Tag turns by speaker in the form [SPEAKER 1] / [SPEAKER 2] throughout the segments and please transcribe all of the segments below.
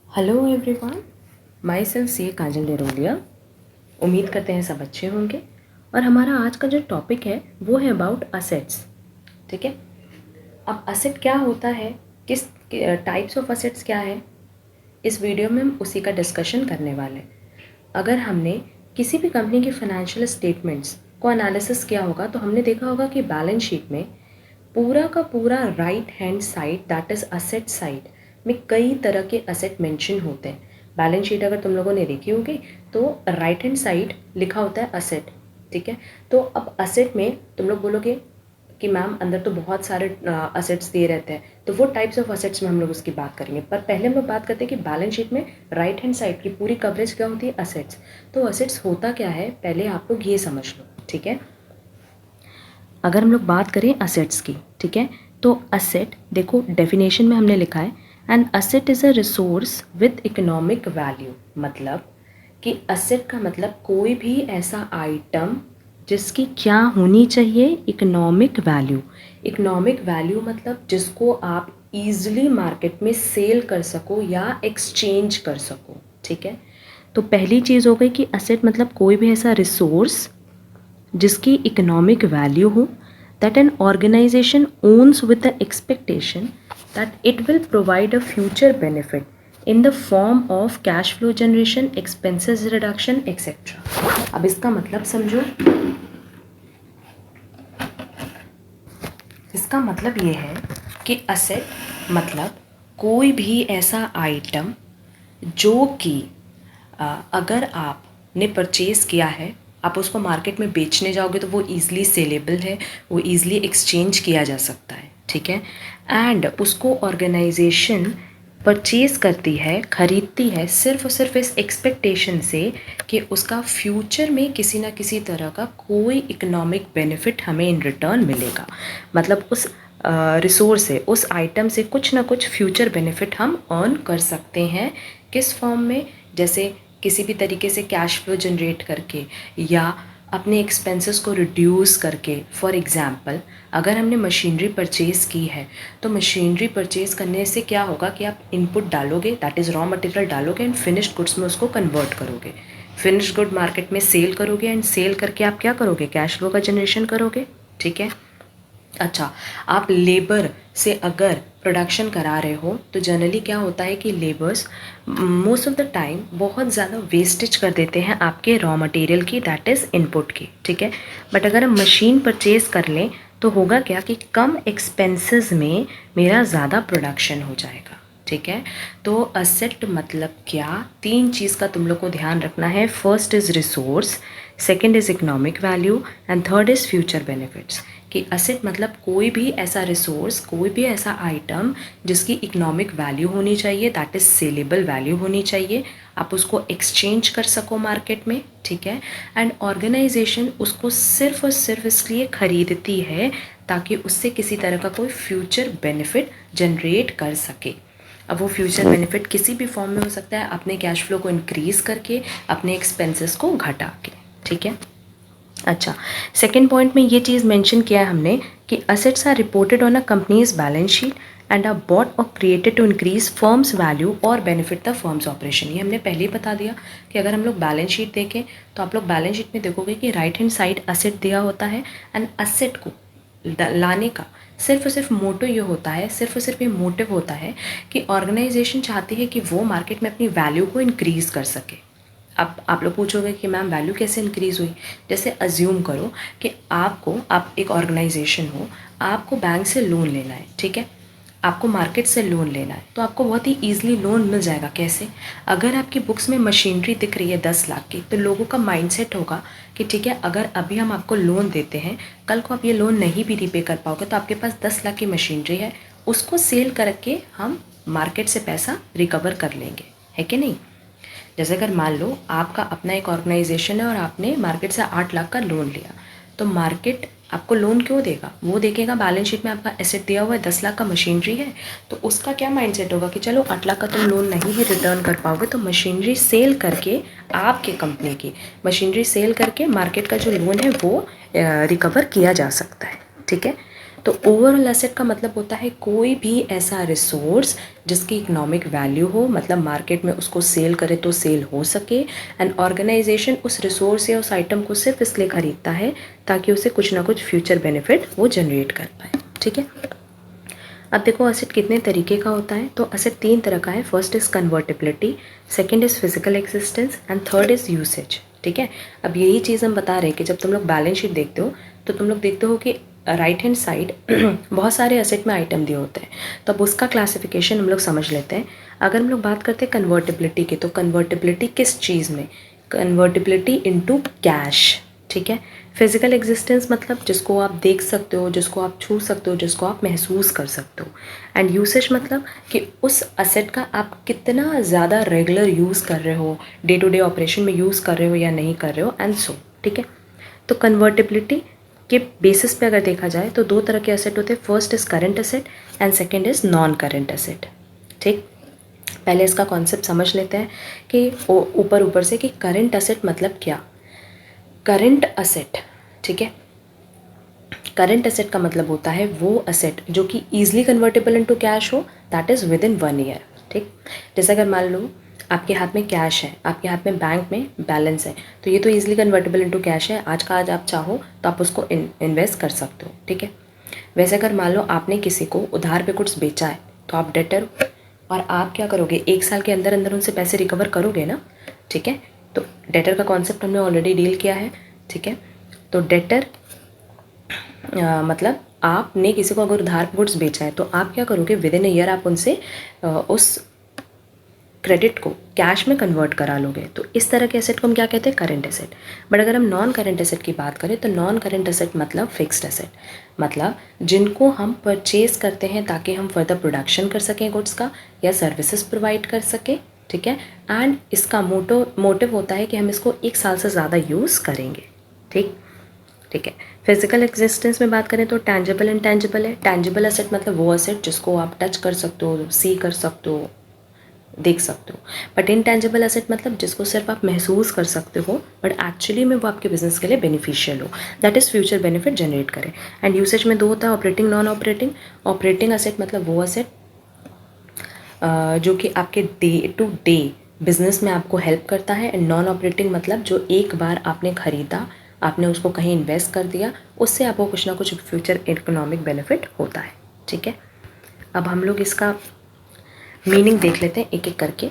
[SPEAKER 1] Hello everyone, my self सी काजल डेरोलिया। उम्मीद करते हैं सब अच्छे होंगे। और हमारा आज का जो टॉपिक है वो है अबाउट असेट्स। ठीक है, अब असेट क्या होता है, किस टाइप्स ऑफ असेट्स क्या है, इस वीडियो में हम उसी का डिस्कशन करने वाले हैं। अगर हमने किसी भी कंपनी की फाइनेंशियल स्टेटमेंट्स को एनालिसिस किया होगा तो हमने देखा होगा कि बैलेंस शीट में पूरा का पूरा right hand side, that is asset side में कई तरह के असेट मेंशन होते हैं। बैलेंस शीट अगर तुम लोगों ने देखी होगी तो राइट हैंड साइड लिखा होता है असेट। ठीक है, तो अब असेट में तुम लोग बोलोगे कि मैम अंदर तो बहुत सारे असेट्स दिए रहते हैं, तो वो टाइप्स ऑफ असेट्स में हम लोग उसकी बात करेंगे। पर पहले हम लोग बात करते हैं कि बैलेंस शीट में राइट हैंड साइड की पूरी कवरेज क्या होती है, असेट्स। तो असेट्स होता क्या है, पहले आप लोग ये समझ लो। ठीक है, अगर हम लोग बात करें असेट्स की, ठीक है, तो असेट देखो डेफिनेशन में हमने लिखा है, and asset is a resource with economic value. मतलब कि असेट का मतलब कोई भी ऐसा आइटम जिसकी क्या होनी चाहिए, इकोनॉमिक वैल्यू। इकोनॉमिक वैल्यू मतलब जिसको आप ईजिली मार्केट में सेल कर सको या एक्सचेंज कर सको। ठीक है, तो पहली चीज़ हो गई कि असेट मतलब कोई भी ऐसा रिसोर्स जिसकी इकोनॉमिक वैल्यू हो, that an organization owns with the expectation that it will provide a future benefit in the form of cash flow generation, expenses reduction, etc. अब इसका मतलब समझो, इसका मतलब ये है कि असेट मतलब कोई भी ऐसा आइटम जो कि अगर आपने परचेज किया है, आप उसको मार्केट में बेचने जाओगे तो वो ईज़िली सेलेबल है, वो ईज़िली एक्सचेंज किया जा सकता है। ठीक है, एंड उसको ऑर्गेनाइजेशन परचेज़ करती है, ख़रीदती है सिर्फ और सिर्फ इस एक्सपेक्टेशन से कि उसका फ्यूचर में किसी ना किसी तरह का कोई इकोनॉमिक बेनिफिट हमें इन रिटर्न मिलेगा। मतलब उस रिसोर्स से, उस आइटम से कुछ ना कुछ फ्यूचर बेनिफिट हम अर्न कर सकते हैं। किस फॉर्म में, जैसे किसी भी तरीके से कैश फ्लो जनरेट करके या अपने एक्सपेंसेस को रिड्यूस करके। फॉर एग्ज़ाम्पल, अगर हमने मशीनरी परचेज़ की है तो मशीनरी परचेज़ करने से क्या होगा कि आप इनपुट डालोगे, दैट इज़ रॉ मटेरियल डालोगे एंड फिनिश्ड गुड्स में उसको कन्वर्ट करोगे। फिनिश्ड गुड मार्केट में सेल करोगे एंड सेल करके आप क्या करोगे, कैश फ्लो का जनरेशन करोगे। ठीक है, अच्छा, आप लेबर से अगर प्रोडक्शन करा रहे हो तो जनरली क्या होता है कि labours most of the time बहुत ज़्यादा वेस्टेज कर देते हैं आपके रॉ मटेरियल की, दैट इज़ इनपुट की। ठीक है, बट अगर हम मशीन परचेज़ कर लें तो होगा क्या कि कम एक्सपेंसेस में मेरा ज़्यादा प्रोडक्शन हो जाएगा। ठीक है, तो असेट मतलब क्या, तीन चीज़ का तुम लोग को ध्यान रखना है। First is resource, second is economic value and third is future benefits. कि असेट मतलब कोई भी ऐसा रिसोर्स, कोई भी ऐसा आइटम जिसकी इकोनॉमिक वैल्यू होनी चाहिए, दैट इज़ सेलेबल वैल्यू होनी चाहिए, आप उसको एक्सचेंज कर सको मार्केट में। ठीक है, एंड ऑर्गेनाइजेशन उसको सिर्फ और सिर्फ इसलिए ख़रीदती है ताकि उससे किसी तरह का कोई फ्यूचर बेनिफिट जनरेट कर सके। अब वो फ्यूचर बेनिफिट किसी भी फॉर्म में हो सकता है, अपने कैश फ्लो को इंक्रीज़ करके, अपने एक्सपेंसेस को घटा के। ठीक है, अच्छा, सेकेंड पॉइंट में ये चीज़ मेंशन किया है हमने कि assets are reported on a company's balance sheet and are bought और created to increase firm's value और बेनिफिट द फर्म्स ऑपरेशन। ये हमने पहले ही बता दिया कि अगर हम लोग बैलेंस शीट देखें तो आप लोग बैलेंस शीट में देखोगे कि राइट हैंड साइड असेट दिया होता है, एंड असेट को लाने का सिर्फ और सिर्फ मोटो ये होता है, सिर्फ और सिर्फ ये मोटिव होता है कि ऑर्गेनाइजेशन चाहती है कि वो मार्केट में अपनी वैल्यू को इंक्रीज़ कर सके। अब आप लोग पूछोगे कि मैम वैल्यू कैसे इंक्रीज़ हुई। जैसे अज्यूम करो कि आप एक ऑर्गेनाइजेशन हो, आपको बैंक से लोन लेना है। ठीक है, आपको मार्केट से लोन लेना है तो आपको बहुत ही ईजिली लोन मिल जाएगा। कैसे, अगर आपकी बुक्स में मशीनरी दिख रही है 10 लाख की, तो लोगों का माइंडसेट होगा कि ठीक है, अगर अभी हम आपको लोन देते हैं, कल को आप ये लोन नहीं भी रीपे कर पाओगे तो आपके पास 10 लाख की मशीनरी है, उसको सेल करके हम मार्केट से पैसा रिकवर कर लेंगे, है कि नहीं। जैसे अगर मान लो आपका अपना एक ऑर्गेनाइजेशन है और आपने मार्केट से 8 लाख का लोन लिया, तो मार्केट आपको लोन क्यों देगा, वो देखेगा बैलेंस शीट में आपका एसेट दिया हुआ है 10 लाख का मशीनरी है, तो उसका क्या माइंडसेट होगा कि चलो 8 लाख का तुम लोन नहीं ही रिटर्न कर पाओगे तो मशीनरी सेल करके, आपके कंपनी की मशीनरी सेल करके मार्केट का जो लोन है वो रिकवर किया जा सकता है। ठीक है, तो ओवरऑल एसेट का मतलब होता है कोई भी ऐसा रिसोर्स जिसकी इकोनॉमिक वैल्यू हो, मतलब मार्केट में उसको सेल करे तो सेल हो सके, एंड ऑर्गेनाइजेशन उस रिसोर्स या उस आइटम को सिर्फ इसलिए खरीदता है ताकि उसे कुछ ना कुछ फ्यूचर बेनिफिट वो जनरेट कर पाए। ठीक है, अब देखो एसेट कितने तरीके का होता है। तो एसेट 3 तरह का है। First is convertibility, second is physical existence and third is usage. ठीक है, अब यही चीज़ हम बता रहे हैं कि जब तुम लोग बैलेंस शीट देखते हो तो तुम लोग देखते हो कि राइट हैंड साइड बहुत सारे एसेट में आइटम दिए होते हैं, तो अब उसका क्लासिफिकेशन हम लोग समझ लेते हैं। अगर हम लोग बात करते हैं कन्वर्टिबिलिटी की, तो कन्वर्टिबिलिटी किस चीज़ में? Convertibility into cash. ठीक है, फिजिकल एग्जिस्टेंस मतलब जिसको आप देख सकते हो, जिसको आप छू सकते हो, जिसको आप महसूस कर सकते हो। एंड यूसेज मतलब कि उस असेट का आप कितना ज़्यादा रेगुलर यूज़ कर रहे हो, डे टू डे ऑपरेशन में यूज़ कर रहे हो या नहीं कर रहे हो, एंड सो। ठीक है, तो कन्वर्टिबिलिटी के बेसिस पे अगर देखा जाए तो 2 तरह के एसेट होते हैं। First is current asset and second is non current asset. ठीक, पहले इसका कॉन्सेप्ट समझ लेते हैं कि ऊपर ऊपर से कि करंट एसेट मतलब क्या। करंट एसेट, ठीक है, करंट एसेट का मतलब होता है वो एसेट जो कि ईजिली कन्वर्टेबल इनटू कैश हो, that is with in 1 year. ठीक, जैसे अगर मान लो आपके हाथ में कैश है, आपके हाथ में बैंक में बैलेंस है, तो ये तो ईजिली कन्वर्टेबल इनटू कैश है। आज का आज आप चाहो तो आप उसको इन्वेस्ट कर सकते हो। ठीक है, वैसे अगर मान लो आपने किसी को उधार पे कुछ बेचा है तो आप डेटर हो, और आप क्या करोगे, 1 साल के अंदर अंदर उनसे पैसे रिकवर करोगे ना। ठीक है, तो डेटर का कॉन्सेप्ट हमने ऑलरेडी डील किया है। ठीक है, तो डेटर मतलब आपने किसी को अगर उधार पे गुड्स बेचा है तो आप क्या करोगे, विद इन अ ईयर आप उनसे उस क्रेडिट को कैश में कन्वर्ट करा लोगे। तो इस तरह के एसेट को हम क्या कहते हैं, करंट एसेट। बट अगर हम नॉन करंट एसेट की बात करें तो नॉन करंट एसेट मतलब फिक्स्ड एसेट, मतलब जिनको हम परचेज करते हैं ताकि हम फर्दर प्रोडक्शन कर सकें गुड्स का या सर्विसेज प्रोवाइड कर सकें। ठीक है, एंड इसका मोटिव होता है कि हम इसको 1 साल से ज़्यादा यूज़ करेंगे। ठीक है, फिजिकल एग्जिस्टेंस में बात करें तो टैंजिबल एंड इंटैंजिबल है। टैंजिबल एसेट मतलब वो एसेट जिसको आप टच कर सकते हो, सी कर सकते हो, देख सकते हो। बट इनटैंजिबल एसेट मतलब जिसको सिर्फ आप महसूस कर सकते हो बट एक्चुअली में वो आपके बिजनेस के लिए बेनिफिशियल हो, that is future benefit generate करे। एंड यूसेज में 2 होता है, operating, non operating. Operating asset मतलब वो एसेट जो कि आपके डे टू डे बिजनेस में आपको हेल्प करता है। एंड नॉन ऑपरेटिंग मतलब जो एक बार आपने ख़रीदा, आपने उसको कहीं इन्वेस्ट कर दिया, उससे आपको कुछ ना कुछ फ्यूचर इकोनॉमिक बेनिफिट होता है। ठीक है, अब हम लोग इसका मीनिंग देख लेते हैं एक एक करके।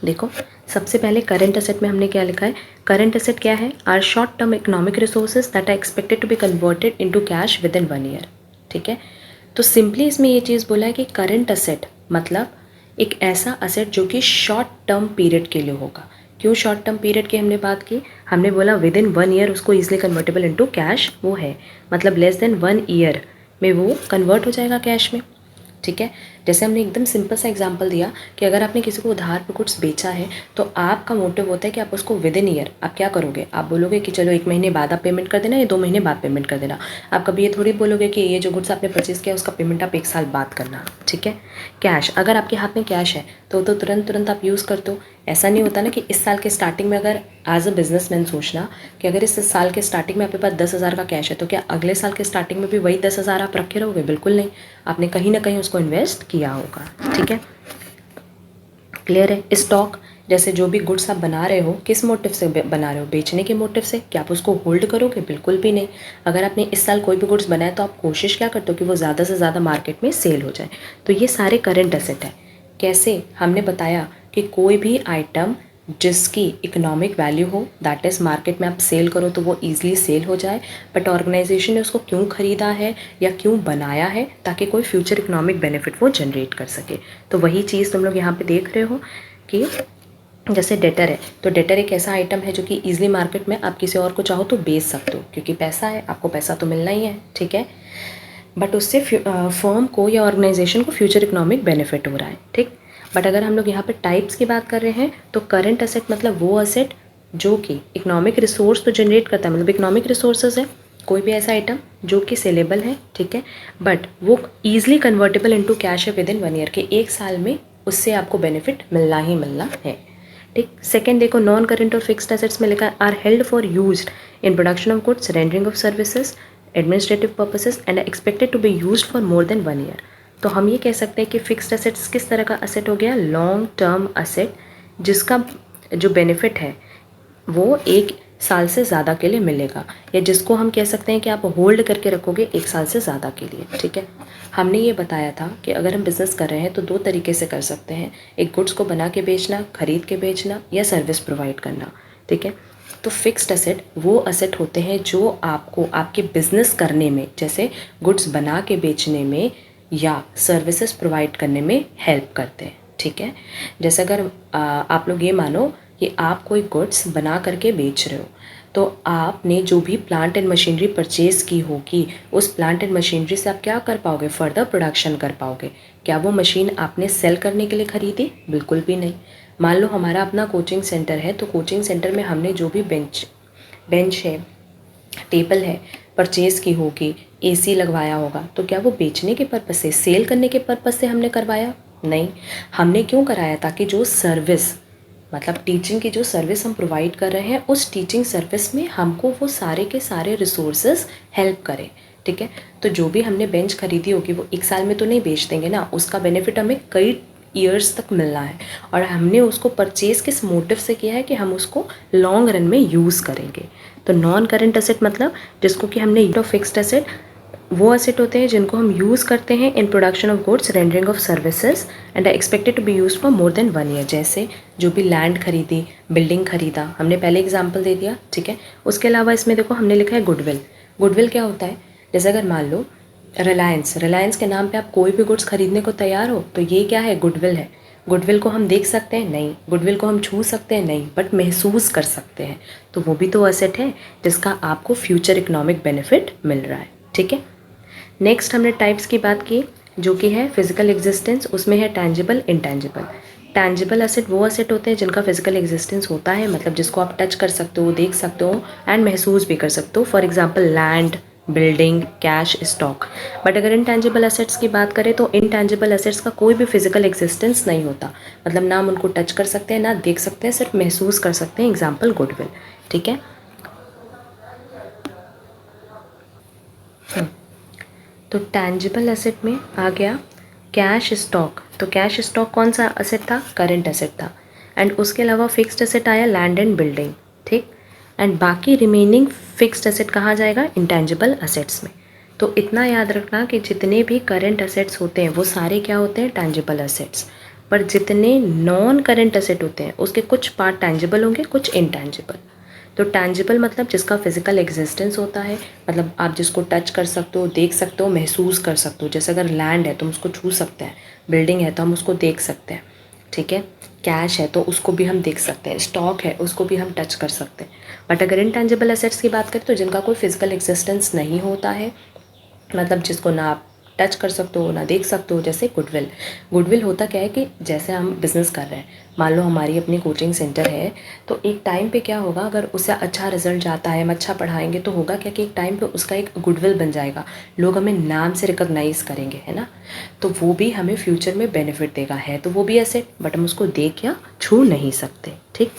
[SPEAKER 1] देखो, सबसे पहले करंट एसेट में हमने क्या लिखा है, करंट एसेट क्या है, are short term economic resources that are expected to be converted into cash within 1 year. ठीक है, तो सिंपली इसमें ये चीज़ बोला है कि करंट एसेट मतलब एक ऐसा एसेट जो कि शॉर्ट टर्म पीरियड के लिए होगा। क्यों शॉर्ट टर्म पीरियड की हमने बात की, हमने बोला विद इन 1 ईयर उसको ईजिली कन्वर्टेबल इनटू कैश वो है, मतलब लेस देन 1 ईयर में वो कन्वर्ट हो जाएगा कैश में। ठीक है, जैसे हमने एकदम सिंपल सा एग्जांपल दिया कि अगर आपने किसी को उधार पे कुछ बेचा है तो आपका मोटिव होता है कि आप उसको विद इन ईयर आप क्या करोगे, आप बोलोगे कि चलो 1 महीने बाद आप पेमेंट कर देना या 2 महीने बाद पेमेंट कर देना। आप कभी ये थोड़ी बोलोगे कि ये जो गुड्स आपने परचेज किया उसका पेमेंट आप 1 साल बाद करना। ठीक है, कैश, अगर आपके हाथ में कैश है तो तुरंत आप यूज़ करते हो। ऐसा नहीं होता ना कि इस साल के स्टार्टिंग में, अगर एज अ बिजनेसमैन सोचना कि अगर इस साल के स्टार्टिंग में आपके पास 10,000 का कैश है तो क्या अगले साल के स्टार्टिंग में भी वही 10,000 आप रखे रहोगे? बिल्कुल नहीं, आपने कहीं ना कहीं उसको इन्वेस्ट किया होगा। ठीक है, क्लियर है। स्टॉक, जैसे जो भी गुड्स आप बना रहे हो किस मोटिव से बना रहे हो, बेचने के मोटिव से, क्या आप उसको होल्ड करोगे? बिल्कुल भी नहीं। अगर आपने इस साल कोई भी गुड्स बनाया तो आप कोशिश क्या करते हो कि वो ज़्यादा से ज़्यादा मार्केट में सेल हो जाए। तो ये सारे करंट एसेट है। कैसे, हमने बताया कि कोई भी आइटम जिसकी इकोनॉमिक वैल्यू हो, दैट इज़ मार्केट में आप सेल करो तो वो ईजिली सेल हो जाए, बट ऑर्गेनाइजेशन ने उसको क्यों ख़रीदा है या क्यों बनाया है, ताकि कोई फ्यूचर इकोनॉमिक बेनिफिट वो जनरेट कर सके। तो वही चीज़ तुम लोग यहाँ पे देख रहे हो कि जैसे डेटर है, तो डेटर एक ऐसा आइटम है जो कि ईजिली मार्केट में आप किसी और को चाहो तो बेच सकते हो, क्योंकि पैसा है, आपको पैसा तो मिलना ही है। ठीक है, बट उससे फर्म को या ऑर्गेनाइजेशन को फ्यूचर इकोनॉमिक बेनिफिट हो रहा है। ठीक, बट अगर हम लोग यहाँ पे टाइप्स की बात कर रहे हैं तो करंट एसेट मतलब वो एसेट जो कि इकोनॉमिक रिसोर्स तो जनरेट करता है, मतलब इकोनॉमिक रिसोर्सेज है कोई भी ऐसा आइटम जो कि सेलेबल है। ठीक है, बट वो ईजिली कन्वर्टेबल इनटू कैश है विद इन 1 ईयर के 1 साल में उससे आपको बेनिफिट मिलना ही मिलना है। ठीक, सेकेंड देखो, नॉन करंट और फिक्स्ड एसेट्स में लिखा है are held for use in production of goods, rendering of services, administrative purposes and expected to be used for more than 1 year. तो हम ये कह सकते हैं कि फिक्स्ड एसेट्स किस तरह का असेट हो गया, लॉन्ग टर्म असेट, जिसका जो बेनिफिट है वो 1 साल से ज़्यादा के लिए मिलेगा, या जिसको हम कह सकते हैं कि आप होल्ड करके रखोगे 1 साल से ज़्यादा के लिए। ठीक है, हमने ये बताया था कि अगर हम बिज़नेस कर रहे हैं तो 2 तरीके से कर सकते हैं, एक गुड्स को बना के बेचना, खरीद के बेचना, या सर्विस प्रोवाइड करना। ठीक है, तो फिक्स्ड असेट वो असेट होते हैं जो आपको आपके बिजनेस करने में, जैसे गुड्स बना के बेचने में या सर्विसेज प्रोवाइड करने में हेल्प करते हैं। ठीक है, जैसे अगर आप लोग ये मानो कि आप कोई गुड्स बना करके बेच रहे हो, तो आपने जो भी प्लांट एंड मशीनरी परचेज़ की होगी, उस प्लांट एंड मशीनरी से आप क्या कर पाओगे, फर्दर प्रोडक्शन कर पाओगे। क्या वो मशीन आपने सेल करने के लिए ख़रीदी? बिल्कुल भी नहीं। मान लो हमारा अपना कोचिंग सेंटर है, तो कोचिंग सेंटर में हमने जो भी बेंच है, टेबल है, परचेज़ की होगी, एसी लगवाया होगा, तो क्या वो बेचने के पर्पज़ से, सेल करने के पर्पज़ से हमने करवाया? नहीं। हमने क्यों कराया? ताकि जो सर्विस, मतलब टीचिंग की जो सर्विस हम प्रोवाइड कर रहे हैं, उस टीचिंग सर्विस में हमको वो सारे के सारे रिसोर्सेज हेल्प करें। ठीक है, तो जो भी हमने बेंच खरीदी होगी वो 1 साल में तो नहीं बेच देंगे ना, उसका बेनिफिट हमें कई ईयर्स तक मिलना है, और हमने उसको परचेज़ किस मोटिव से किया है कि हम उसको लॉन्ग रन में यूज़ करेंगे। तो नॉन करेंट एसेट मतलब जिसको कि हमने फिक्स्ड एसेट, वो एसेट होते हैं जिनको हम यूज़ करते हैं in production of goods, rendering of services and expected to be use for more than 1 year. जैसे जो भी लैंड खरीदी, बिल्डिंग खरीदा, हमने पहले एग्जांपल दे दिया। ठीक है, उसके अलावा इसमें देखो हमने लिखा है गुडविल। गुडविल क्या होता है? जैसे अगर मान लो रिलायंस के नाम पे आप कोई भी गुड्स खरीदने को तैयार हो, तो ये क्या है? गुडविल है। गुडविल को हम देख सकते हैं? नहीं। गुडविल को हम छू सकते हैं? नहीं, बट महसूस कर सकते हैं। तो वो भी तो एसेट है जिसका आपको फ्यूचर इकोनॉमिक बेनिफिट मिल रहा है। ठीक है, नेक्स्ट हमने टाइप्स की बात की, जो कि है फिजिकल एग्जिस्टेंस, उसमें है टैंजिबल, इंटैंजिबल। टैंजिबल एसेट वो एसेट होते हैं जिनका फिजिकल एग्जिस्टेंस होता है, मतलब जिसको आप टच कर सकते हो, देख सकते हो एंड महसूस भी कर सकते हो। For example land, building, cash, stock. But अगर इनटैंजिबल एसेट्स की बात करें तो इनटैंजिबल एसेट्स का कोई भी फिजिकल एग्जिस्टेंस नहीं होता, मतलब ना हम उनको टच कर सकते हैं, ना देख सकते हैं, सिर्फ महसूस कर सकते हैं। Example goodwill. ठीक है, तो टैंजिबल एसेट में आ गया कैश, स्टॉक। तो कैश स्टॉक कौन सा एसेट था? करंट एसेट था। एंड उसके अलावा फिक्स्ड एसेट आया लैंड एंड बिल्डिंग। ठीक, एंड बाकी रिमेनिंग फिक्स्ड एसेट कहाँ जाएगा? इंटैंजिबल एसेट्स में। तो इतना याद रखना कि जितने भी करंट एसेट्स होते हैं वो सारे क्या होते हैं? Tangible assets. पर जितने नॉन करंट एसेट होते हैं उसके कुछ पार्ट टैंजिबल होंगे, कुछ इनटैंजिबल। तो टैंजिबल मतलब जिसका फिजिकल एग्जिस्टेंस होता है, मतलब आप जिसको टच कर सकते हो, देख सकते हो, महसूस कर सकते हो। जैसे अगर लैंड है तो हम उसको छू सकते हैं, बिल्डिंग है तो हम उसको देख सकते हैं। ठीक है, कैश है तो उसको भी हम देख सकते हैं, स्टॉक है उसको भी हम टच कर सकते हैं। बट अगर इनटैंजिबल एसेट्स की बात करें तो जिनका कोई फिजिकल एग्जिस्टेंस नहीं होता है, मतलब जिसको ना आप टच कर सकते हो, ना देख सकते हो, जैसे गुडविल। गुडविल होता क्या है कि जैसे हम बिज़नेस कर रहे हैं, मान लो हमारी अपनी कोचिंग सेंटर है, तो एक टाइम पे क्या होगा, अगर उससे अच्छा रिजल्ट जाता है, हम अच्छा पढ़ाएंगे, तो होगा क्या कि एक टाइम पे उसका एक गुडविल बन जाएगा, लोग हमें नाम से रिकॉग्नाइज़ करेंगे, है ना। तो वो भी हमें फ्यूचर में बेनिफिट देगा, है तो वो भी एसेट, बट हम उसको देख या छू नहीं सकते। ठीक,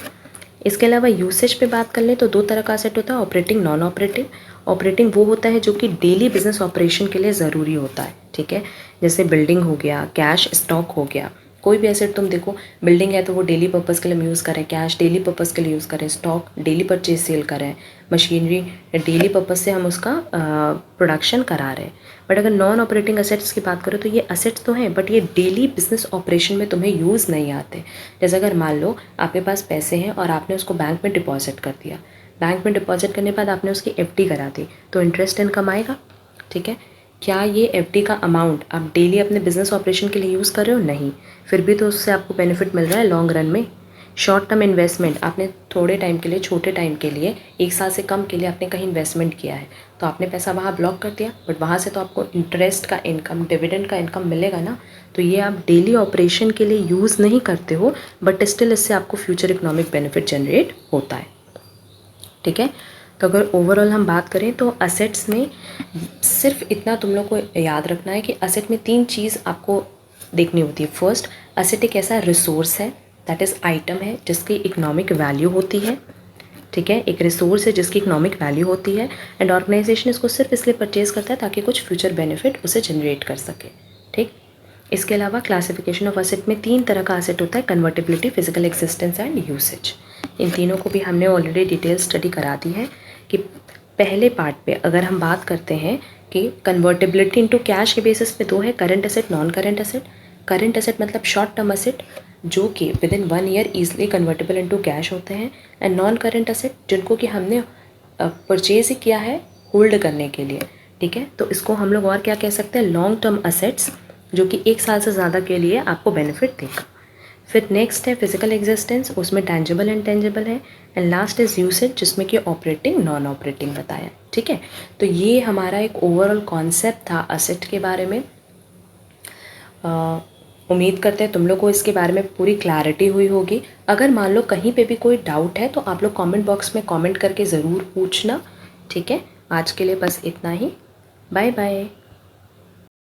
[SPEAKER 1] इसके अलावा यूसेज पे बात कर लें तो 2 तरह का एसेट होता है, ऑपरेटिंग, नॉन ऑपरेटिंग। ऑपरेटिंग वो होता है जो कि डेली बिजनेस ऑपरेशन के लिए ज़रूरी होता है। ठीक है, जैसे बिल्डिंग हो गया, कैश, स्टॉक हो गया। कोई भी एसेट तुम देखो, बिल्डिंग है तो वो डेली पर्पज़ के लिए हम यूज़ करें, कैश डेली पर्पज़ के लिए यूज़ करें, स्टॉक डेली परचेज सेल करें, मशीनरी डेली पर्पज़ से हम उसका प्रोडक्शन करा रहे हैं। बट अगर नॉन ऑपरेटिंग एसेट्स की बात करें तो ये एसेट्स तो हैं, बट ये डेली बिजनेस ऑपरेशन में तुम्हें यूज़ नहीं आते। जैसे अगर मान लो आपके पास पैसे हैं और आपने उसको बैंक में डिपॉजिट कर दिया, बैंक में डिपॉजिट करने के बाद आपने उसकी एफडी करा दी, तो इंटरेस्ट इनकम आएगा। ठीक है, क्या ये एफडी का अमाउंट आप डेली अपने बिजनेस ऑपरेशन के लिए यूज़ कर रहे हो? नहीं, फिर भी तो उससे आपको बेनिफिट मिल रहा है लॉन्ग रन में। शॉर्ट टर्म इन्वेस्टमेंट, आपने थोड़े टाइम के लिए, छोटे टाइम के लिए, 1 साल से कम के लिए आपने कहीं इन्वेस्टमेंट किया है, तो आपने पैसा वहाँ ब्लॉक कर दिया, बट वहाँ से तो आपको इंटरेस्ट का इनकम, डिविडेंड का इनकम मिलेगा ना। तो ये आप डेली ऑपरेशन के लिए यूज़ नहीं करते हो, बट स्टिल इससे आपको फ्यूचर इकोनॉमिक बेनिफिट जनरेट होता है। ठीक है, तो अगर ओवरऑल हम बात करें तो असेट्स में सिर्फ इतना तुम लोग को याद रखना है कि असेट में 3 चीज़ आपको देखनी होती है। फर्स्ट, असेट एक ऐसा रिसोर्स है, दैट इज़ आइटम है जिसकी इकोनॉमिक वैल्यू होती है। ठीक है, एक रिसोर्स है जिसकी इकोनॉमिक वैल्यू होती है एंड ऑर्गेनाइजेशन इसको सिर्फ इसलिए परचेज करता है ताकि कुछ फ्यूचर बेनिफिट उसे जनरेट कर सके। ठीक, इसके अलावा क्लासिफिकेशन ऑफ असेट में 3 तरह का असेट होता है, convertibility, physical existence and usage. इन तीनों को भी हमने ऑलरेडी डिटेल स्टडी करा दी है कि पहले पार्ट पे अगर हम बात करते हैं कि कन्वर्टिबिलिटी इनटू कैश के बेसिस पे 2 है, current asset, non current asset. Current asset मतलब शॉर्ट टर्म एसेट जो कि with in 1 year easily convertible into cash होते हैं, एंड नॉन करंट एसेट जिनको कि हमने परचेज ही किया है होल्ड करने के लिए। ठीक है, तो इसको हम लोग और क्या कह सकते हैं, लॉन्ग टर्म असेट्स जो कि 1 साल से ज़्यादा के लिए आपको बेनिफिट देगा। फिर नेक्स्ट है फिजिकल एग्जिस्टेंस, उसमें टेंजिबल एंड टेंजिबल है, एंड लास्ट इज यूसेज जिसमें कि ऑपरेटिंग नॉन ऑपरेटिंग बताया। ठीक है, तो ये हमारा एक ओवरऑल कॉन्सेप्ट था असेट के बारे में। उम्मीद करते हैं तुम लोग को इसके बारे में पूरी क्लैरिटी हुई होगी। अगर मान लो कहीं पे भी कोई डाउट है तो आप लोग कमेंट बॉक्स में कमेंट करके ज़रूर पूछना। ठीक है, आज के लिए बस इतना ही। Bye bye.